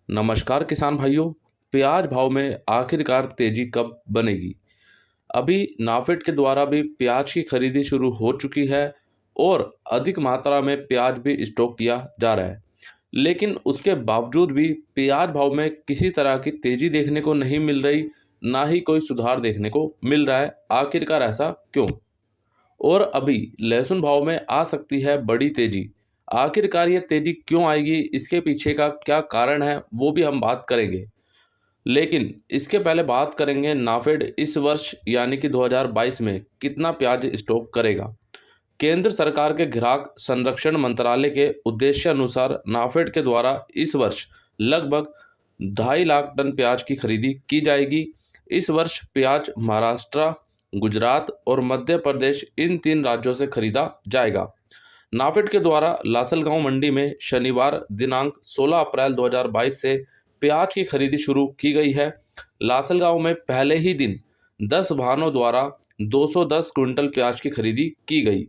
नमस्कार किसान भाइयों। प्याज भाव में आखिरकार तेजी कब बनेगी? अभी नाफेड के द्वारा भी प्याज की खरीदी शुरू हो चुकी है और अधिक मात्रा में प्याज भी स्टॉक किया जा रहा है। लेकिन उसके बावजूद भी प्याज भाव में किसी तरह की तेजी देखने को नहीं मिल रही, ना ही कोई सुधार देखने को मिल रहा है। आखिरकार ऐसा क्यों? और अभी लहसुन भाव में आ सकती है बड़ी तेजी। आखिरकार ये तेजी क्यों आएगी, इसके पीछे का क्या कारण है, वो भी हम बात करेंगे। लेकिन इसके पहले बात करेंगे नाफेड इस वर्ष यानी कि 2022 में कितना प्याज स्टॉक करेगा। केंद्र सरकार के ग्राहक संरक्षण मंत्रालय के उद्देश्य अनुसार नाफेड के द्वारा इस वर्ष लगभग 2.5 लाख टन प्याज की खरीदी की जाएगी। इस वर्ष प्याज महाराष्ट्र, गुजरात और मध्य प्रदेश इन 3 राज्यों से खरीदा जाएगा। नाफेड के द्वारा लासलगांव मंडी में शनिवार दिनांक 16 अप्रैल 2022 से प्याज की खरीदी शुरू की गई है। लासलगांव में पहले ही दिन 10 वाहनों द्वारा 210 क्विंटल प्याज की खरीदी की गई।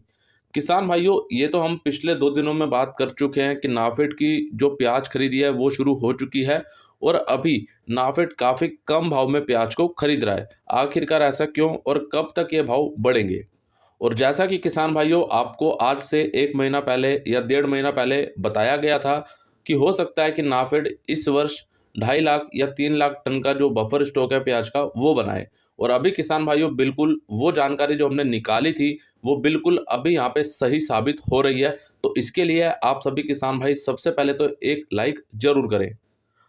किसान भाइयों, ये तो हम पिछले 2 दिनों में बात कर चुके हैं कि नाफेड की जो प्याज खरीदी है वो शुरू हो चुकी है और अभी नाफेड काफ़ी कम भाव में प्याज को खरीद रहा है। आखिरकार ऐसा क्यों और कब तक ये भाव बढ़ेंगे? और जैसा कि किसान भाइयों आपको आज से 1 महीना पहले या 1.5 महीना पहले बताया गया था कि हो सकता है कि नाफेड इस वर्ष 2.5 लाख या 3 लाख टन का जो बफर स्टॉक है प्याज का वो बनाए। और अभी किसान भाइयों बिल्कुल वो जानकारी जो हमने निकाली थी वो बिल्कुल अभी यहाँ पे सही साबित हो रही है। तो इसके लिए आप सभी किसान भाई सबसे पहले तो एक लाइक जरूर करें।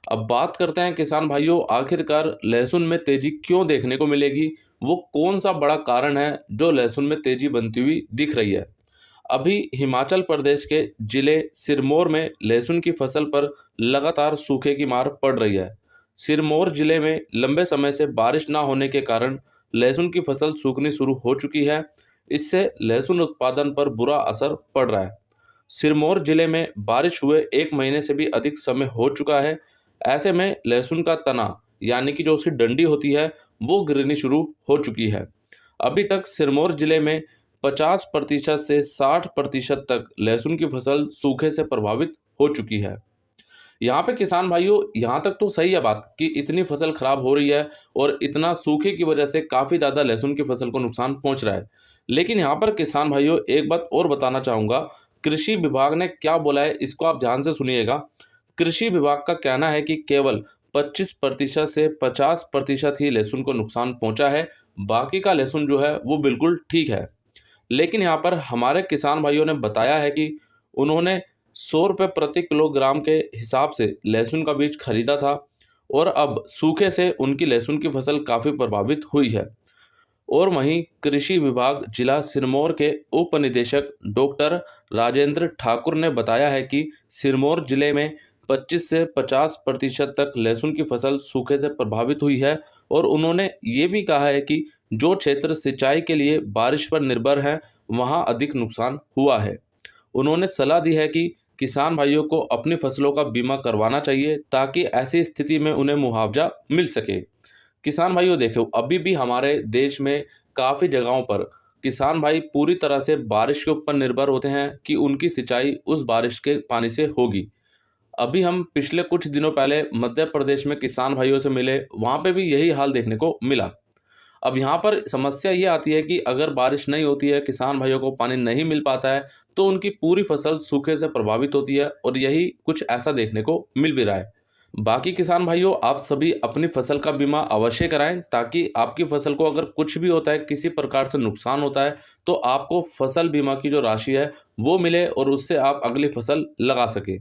अब बात करते हैं किसान भाइयों, आखिरकार लहसुन में तेजी क्यों देखने को मिलेगी? वो कौन सा बड़ा कारण है जो लहसुन में तेजी बनती हुई दिख रही है? अभी हिमाचल प्रदेश के जिले सिरमौर में लहसुन की फसल पर लगातार सूखे की मार पड़ रही है। सिरमौर जिले में लंबे समय से बारिश ना होने के कारण लहसुन की फसल सूखनी शुरू हो चुकी है। इससे लहसुन उत्पादन पर बुरा असर पड़ रहा है। सिरमौर जिले में बारिश हुए 1 महीने से भी अधिक समय हो चुका है। ऐसे में लहसुन का तना यानी कि जो उसकी डंडी होती है वो गिरनी शुरू हो चुकी है। अभी तक सिरमौर जिले में 50% से 60% तक लहसुन की फसल सूखे से प्रभावित हो चुकी है। यहाँ पे किसान भाइयों यहाँ तक तो सही है बात कि इतनी फसल खराब हो रही है और इतना सूखे की वजह से काफ़ी ज़्यादा लहसुन की फसल को नुकसान पहुँच रहा है। लेकिन यहाँ पर किसान भाइयों एक बात और बताना चाहूँगा, कृषि विभाग ने क्या बोला है इसको आप ध्यान से सुनिएगा। कृषि विभाग का कहना है कि केवल 25% से 50% ही लहसुन को नुकसान पहुँचा है, बाकी का लहसुन जो है वो बिल्कुल ठीक है। लेकिन यहाँ पर हमारे किसान भाइयों ने बताया है कि उन्होंने 100 रुपये प्रति किलोग्राम के हिसाब से लहसुन का बीज खरीदा था और अब सूखे से उनकी लहसुन की फसल काफ़ी प्रभावित हुई है। और वहीं कृषि विभाग जिला सिरमौर के उप निदेशक डॉक्टर राजेंद्र ठाकुर ने बताया है कि सिरमौर जिले में 25 से 50% तक लहसुन की फसल सूखे से प्रभावित हुई है। और उन्होंने ये भी कहा है कि जो क्षेत्र सिंचाई के लिए बारिश पर निर्भर हैं वहाँ अधिक नुकसान हुआ है। उन्होंने सलाह दी है कि किसान भाइयों को अपनी फसलों का बीमा करवाना चाहिए ताकि ऐसी स्थिति में उन्हें मुआवजा मिल सके। किसान भाइयों देखो, अभी भी हमारे देश में काफ़ी जगहों पर किसान भाई पूरी तरह से बारिश के ऊपर निर्भर होते हैं कि उनकी सिंचाई उस बारिश के पानी से होगी। अभी हम पिछले कुछ दिनों पहले मध्य प्रदेश में किसान भाइयों से मिले, वहाँ पे भी यही हाल देखने को मिला। अब यहाँ पर समस्या ये आती है कि अगर बारिश नहीं होती है, किसान भाइयों को पानी नहीं मिल पाता है, तो उनकी पूरी फसल सूखे से प्रभावित होती है और यही कुछ ऐसा देखने को मिल भी रहा है। बाकी किसान भाइयों आप सभी अपनी फसल का बीमा अवश्य कराएं ताकि आपकी फसल को अगर कुछ भी होता है, किसी प्रकार से नुकसान होता है, तो आपको फसल बीमा की जो राशि है वो मिले और उससे आप अगली फसल लगा सकें।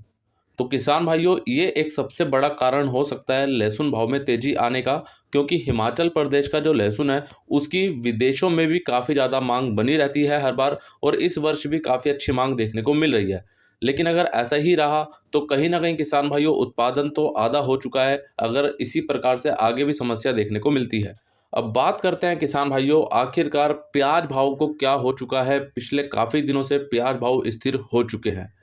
तो किसान भाइयों ये एक सबसे बड़ा कारण हो सकता है लहसुन भाव में तेजी आने का, क्योंकि हिमाचल प्रदेश का जो लहसुन है उसकी विदेशों में भी काफ़ी ज़्यादा मांग बनी रहती है हर बार और इस वर्ष भी काफ़ी अच्छी मांग देखने को मिल रही है। लेकिन अगर ऐसा ही रहा तो कहीं ना कहीं किसान भाइयों उत्पादन तो आधा हो चुका है, अगर इसी प्रकार से आगे भी समस्या देखने को मिलती है। अब बात करते हैं किसान भाइयों, आखिरकार प्याज भाव को क्या हो चुका है। पिछले काफ़ी दिनों से प्याज भाव स्थिर हो चुके हैं।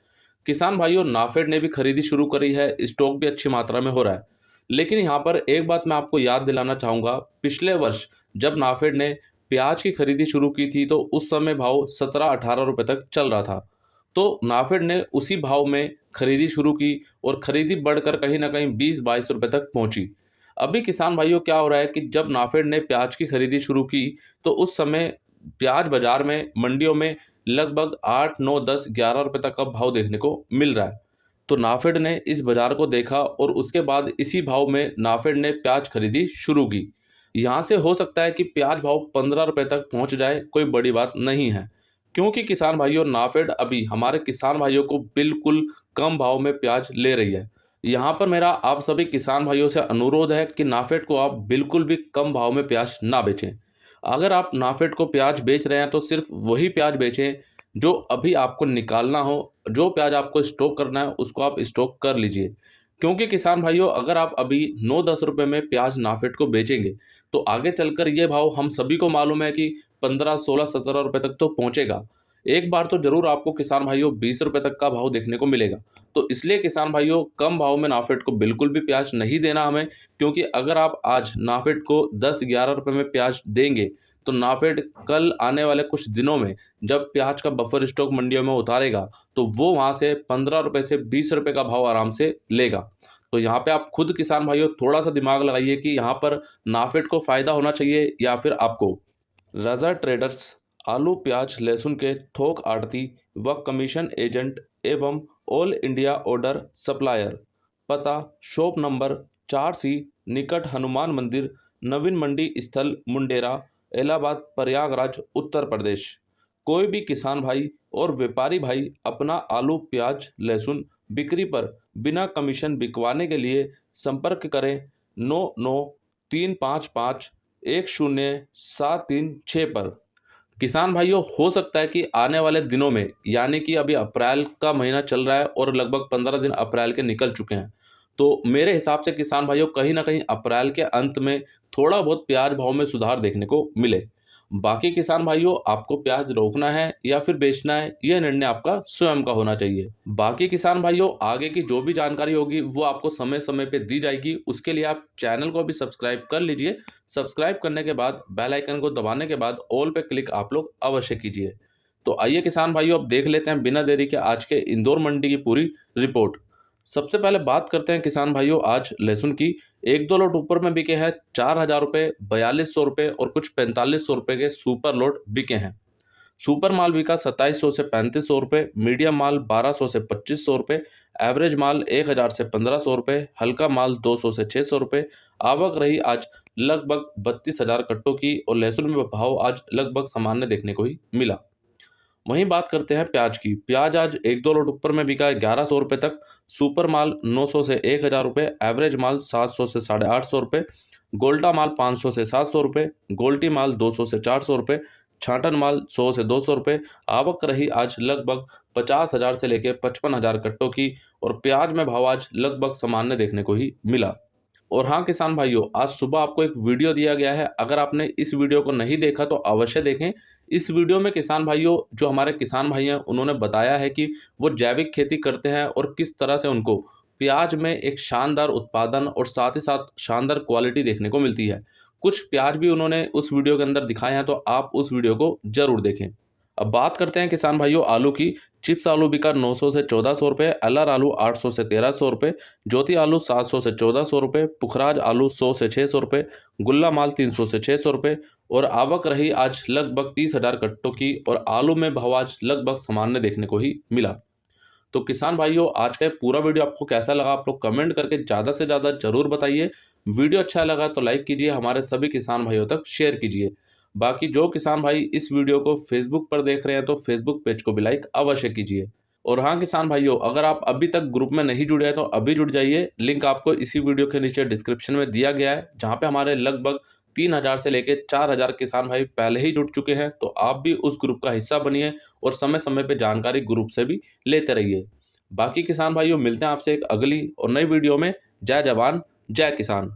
किसान भाइयों नाफेड ने भी खरीदी शुरू करी है, स्टॉक भी अच्छी मात्रा में हो रहा है। लेकिन यहाँ पर एक बात मैं आपको याद दिलाना चाहूँगा, पिछले वर्ष जब नाफेड ने प्याज की खरीदी शुरू की थी तो उस समय भाव 17-18 रुपये तक चल रहा था। तो नाफेड ने उसी भाव में खरीदी शुरू की और खरीदी बढ़कर कहीं ना कहीं 20-22 रुपये तक पहुंची। अभी किसान भाइयों क्या हो रहा है कि जब नाफेड ने प्याज की खरीदी शुरू की तो उस समय प्याज बाजार में मंडियों में लगभग 8, 9, 10, 11 रुपये तक का भाव देखने को मिल रहा है। तो नाफेड ने इस बाजार को देखा और उसके बाद इसी भाव में नाफेड ने प्याज खरीदी शुरू की। यहाँ से हो सकता है कि प्याज भाव 15 रुपये तक पहुँच जाए, कोई बड़ी बात नहीं है, क्योंकि किसान भाइयों नाफेड अभी हमारे किसान भाइयों को बिल्कुल कम भाव में प्याज ले रही है। यहाँ पर मेरा आप सभी किसान भाइयों से अनुरोध है कि नाफेड को आप बिल्कुल भी कम भाव में प्याज ना बेचें। अगर आप नाफेड को प्याज बेच रहे हैं तो सिर्फ वही प्याज बेचें जो अभी आपको निकालना हो। जो प्याज आपको स्टॉक करना है उसको आप स्टॉक कर लीजिए, क्योंकि किसान भाइयों अगर आप अभी 9-10 रुपये में प्याज नाफेड को बेचेंगे तो आगे चलकर ये भाव हम सभी को मालूम है कि 15, 16, 17 रुपये तक तो पहुंचेगा। एक बार तो जरूर आपको किसान भाइयों 20 रुपये तक का भाव देखने को मिलेगा। तो इसलिए किसान भाइयों कम भाव में नाफेड को बिल्कुल भी प्याज नहीं देना हमें, क्योंकि अगर आप आज नाफेड को 10-11 रुपये में प्याज देंगे तो नाफेड कल आने वाले कुछ दिनों में जब प्याज का बफर स्टॉक मंडियों में उतारेगा तो वो वहाँ से 15 रुपये से 20 रुपये का भाव आराम से लेगा। तो यहाँ पे आप खुद किसान भाइयों थोड़ा सा दिमाग लगाइए कि यहाँ पर नाफेड को फ़ायदा होना चाहिए या फिर आपको। रजा ट्रेडर्स आलू प्याज लहसुन के थोक आड़ती व कमीशन एजेंट एवं ऑल इंडिया ऑर्डर सप्लायर। पता शॉप नंबर 4C निकट हनुमान मंदिर, नवीन मंडी स्थल मुंडेरा, इलाहाबाद प्रयागराज उत्तर प्रदेश। कोई भी किसान भाई और व्यापारी भाई अपना आलू प्याज लहसुन बिक्री पर बिना कमीशन बिकवाने के लिए संपर्क करें 9935510736 पर। किसान भाइयों हो सकता है कि आने वाले दिनों में, यानी कि अभी अप्रैल का महीना चल रहा है और लगभग 15 दिन अप्रैल के निकल चुके हैं, तो मेरे हिसाब से किसान भाइयों कहीं ना कहीं अप्रैल के अंत में थोड़ा बहुत प्याज भाव में सुधार देखने को मिले। बाकी किसान भाइयों आपको प्याज रोकना है या फिर बेचना है, यह निर्णय आपका स्वयं का होना चाहिए। बाकी किसान भाइयों आगे की जो भी जानकारी होगी वो आपको समय समय पे दी जाएगी। उसके लिए आप चैनल को भी सब्सक्राइब कर लीजिए। सब्सक्राइब करने के बाद बेल आइकन को दबाने के बाद ऑल पे क्लिक आप लोग अवश्य कीजिए। तो आइए किसान भाइयों अब देख लेते हैं बिना देरी के आज के इंदौर मंडी की पूरी रिपोर्ट। सबसे पहले बात करते हैं किसान भाइयों आज लहसुन की। 1-2 लोट ऊपर में बिके हैं 4,000 रुपये, 4200 रुपये और कुछ 4500 रुपये के सुपर लोट बिके हैं। सुपर माल बिका 2700 से 3500 रुपये, मीडियम माल 1200 से 2500 रुपये, एवरेज माल 1000 से 1500 रुपये, हल्का माल 200 से 600 रुपये। आवक रही आज लगभग 32,000 कट्टों की और लहसुन में भाव आज लगभग सामान्य देखने को ही मिला। वहीं बात करते हैं प्याज की। प्याज आज 1-2 लोट ऊपर में बिका 1100 रुपये तक, सुपर माल 900 से 1000 रुपये, एवरेज माल 700 से 850 रुपये, गोल्टा माल 500 से 700 रुपये, गोल्टी माल 200 से 400 रुपये, छाटन माल 100 से 200 रुपये। आवक रही आज लगभग 50,000 से लेकर 55,000 कट्टों की और प्याज में भाव आज लगभग सामान्य देखने को ही मिला। और हाँ किसान भाइयों आज सुबह आपको एक वीडियो दिया गया है, अगर आपने इस वीडियो को नहीं देखा तो अवश्य देखें। इस वीडियो में किसान भाइयों जो हमारे किसान भाई हैं उन्होंने बताया है कि वो जैविक खेती करते हैं और किस तरह से उनको प्याज में एक शानदार उत्पादन और साथ ही साथ शानदार क्वालिटी देखने को मिलती है। कुछ प्याज भी उन्होंने उस वीडियो के अंदर दिखाए हैं, तो आप उस वीडियो को जरूर देखें। अब बात करते हैं किसान भाइयों आलू की। चिप्स आलू बिका 900 से 1400 रुपये, एलआर आलू 800 से 1300 रुपये, ज्योति आलू 700 से 1400 रुपये, पुखराज आलू 100 से 600 रुपये, गुल्ला माल 300 से 600 रुपये और आवक रही आज लगभग 30,000 कट्टों की और आलू में भाव आज लगभग सामान्य देखने को ही मिला। तो किसान भाइयों आज का ये पूरा वीडियो आपको कैसा लगा आप लोग कमेंट करके ज़्यादा से ज़्यादा जरूर बताइए। वीडियो अच्छा लगा तो लाइक कीजिए, हमारे सभी किसान भाइयों तक शेयर कीजिए। बाकी जो किसान भाई इस वीडियो को फेसबुक पर देख रहे हैं तो फेसबुक पेज को भी लाइक अवश्य कीजिए। और हाँ किसान भाइयों अगर आप अभी तक ग्रुप में नहीं जुड़े हैं तो अभी जुड़ जाइए। लिंक आपको इसी वीडियो के नीचे डिस्क्रिप्शन में दिया गया है, जहाँ पे हमारे लगभग 3,000 से लेकर 4,000 किसान भाई पहले ही जुड़ चुके हैं। तो आप भी उस ग्रुप का हिस्सा बनिए और समय समय पर जानकारी ग्रुप से भी लेते रहिए। बाकी किसान भाइयों मिलते हैं आपसे एक अगली और नई वीडियो में। जय जवान जय किसान।